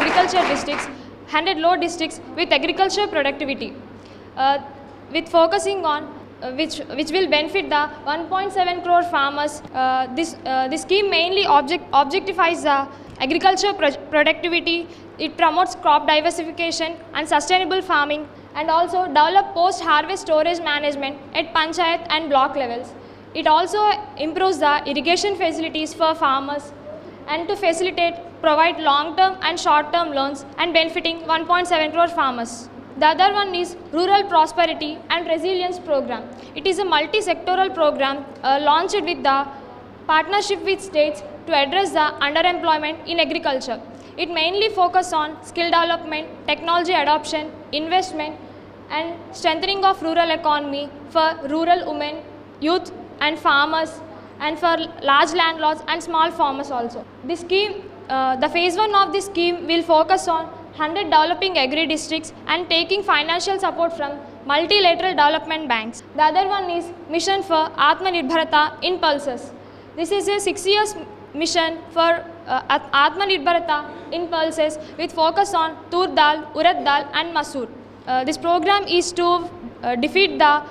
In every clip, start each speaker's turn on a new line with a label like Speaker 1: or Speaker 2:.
Speaker 1: agriculture districts, 100 low districts with agriculture productivity, with focusing on which will benefit the 1.7 crore farmers. This scheme mainly objectifies the agriculture productivity. It promotes crop diversification and sustainable farming, and also develop post-harvest storage management at panchayat and block levels. It also improves the irrigation facilities for farmers, and to facilitate, provide long-term and short-term loans and benefiting 1.7 crore farmers. The other one is Rural Prosperity and Resilience Program. It is a multi-sectoral program launched with the partnership with states to address the underemployment in agriculture. It mainly focuses on skill development, technology adoption, investment, and strengthening of rural economy for rural women, youth, and farmers, and for large landlords and small farmers also. This scheme, the phase 1 of this scheme will focus on 100 developing agri districts and taking financial support from multilateral development banks. The other one is Mission for Atmanirbharata in Pulses. This is a 6 years mission for Atmanirbharata in Pulses with focus on tur dal, urad dal, and masoor. This program is to defeat the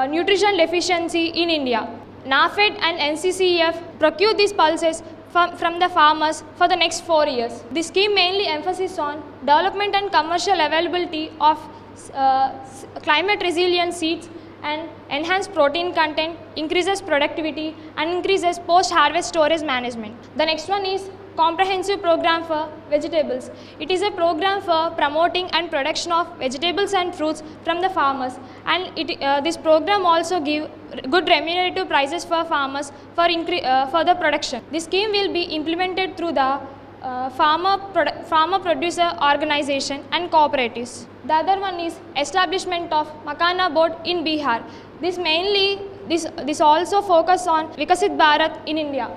Speaker 1: nutrition deficiency in India. NAFED and NCCF procure these pulses from the farmers for the next 4 years. This scheme mainly emphasizes on development and commercial availability of climate resilient seeds and enhanced protein content, increases productivity, and increases post-harvest storage management. The next one is Comprehensive Program for Vegetables. It is a program for promoting and production of vegetables and fruits from the farmers, and this program also give good remunerative prices for farmers for the production. This scheme will be implemented through the farmer producer organization and cooperatives. The other one is establishment of Makana board in Bihar. This also focus on Vikasit Bharat in India.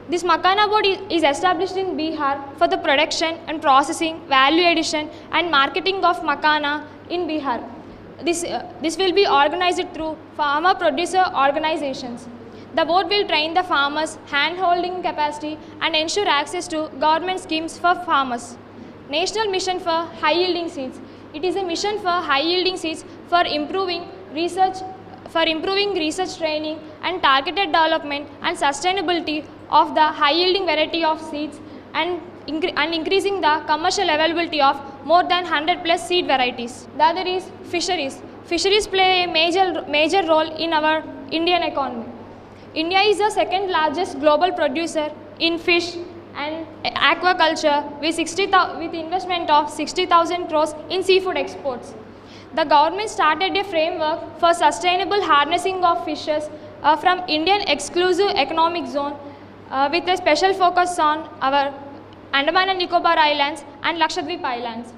Speaker 1: This Makana board is established in Bihar for the production and processing, value addition, and marketing of Makana in Bihar. This will be organized through farmer producer organizations. The board will train the farmers' hand-holding capacity and ensure access to government schemes for farmers. National Mission for High-Yielding Seeds. It is a mission for high-yielding seeds for improving research training and targeted development and sustainability of the high-yielding variety of seeds, and increasing the commercial availability of more than 100 plus seed varieties. The other is fisheries. Fisheries play a major role in our Indian economy. India is the second largest global producer in fish and aquaculture with investment of 60,000 crores in seafood exports. The government started a framework for sustainable harnessing of fishes from Indian exclusive economic zone with a special focus on our Andaman and Nicobar Islands and Lakshadweep Islands.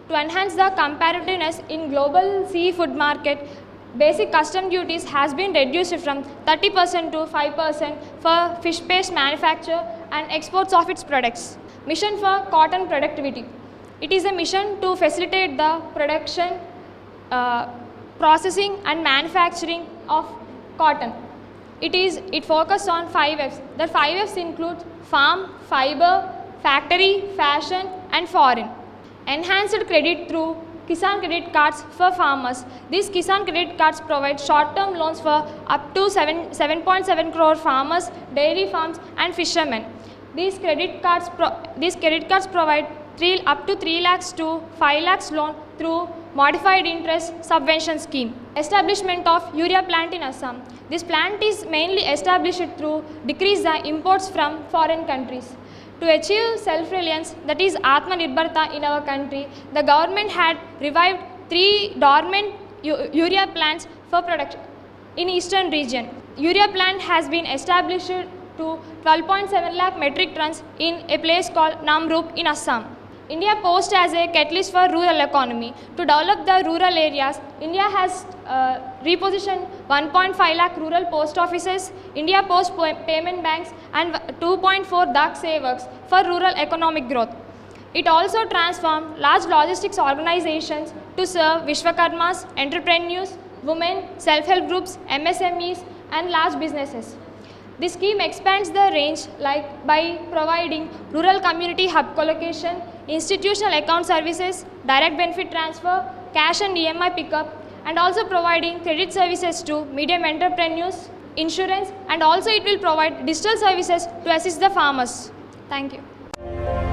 Speaker 1: To enhance the competitiveness in global seafood market, basic custom duties has been reduced from 30% to 5% for fish paste manufacture and exports of its products. Mission for Cotton Productivity. It is a mission to facilitate the production, processing, and manufacturing of cotton. It focuses on 5 Fs. The 5 Fs include farm, fiber, factory, fashion, and foreign. Enhanced credit through Kisan credit cards for farmers. These Kisan credit cards provide short-term loans for up to 7.7 crore farmers, dairy farms, and fishermen. These credit cards provide up to 3 lakhs to 5 lakhs loan through modified interest subvention scheme. Establishment of urea plant in Assam. This plant is mainly established through decrease the imports from foreign countries. To achieve self-reliance, that is Atmanirbharta in our country, the government had revived 3 dormant urea plants for production in eastern region. Urea plant has been established to 12.7 lakh metric tons in a place called Namrup in Assam. India Post as a catalyst for rural economy. To develop the rural areas, India has repositioned 1.5 lakh rural post offices, India Post payment banks, and 2.4 Dak Sevaks for rural economic growth. It also transformed large logistics organizations to serve Vishwakarmas, entrepreneurs, women, self-help groups, MSMEs, and large businesses. This scheme expands the range by providing rural community hub collocation, institutional account services, direct benefit transfer, cash and EMI pickup, and also providing credit services to medium entrepreneurs, insurance, and also it will provide digital services to assist the farmers. Thank you.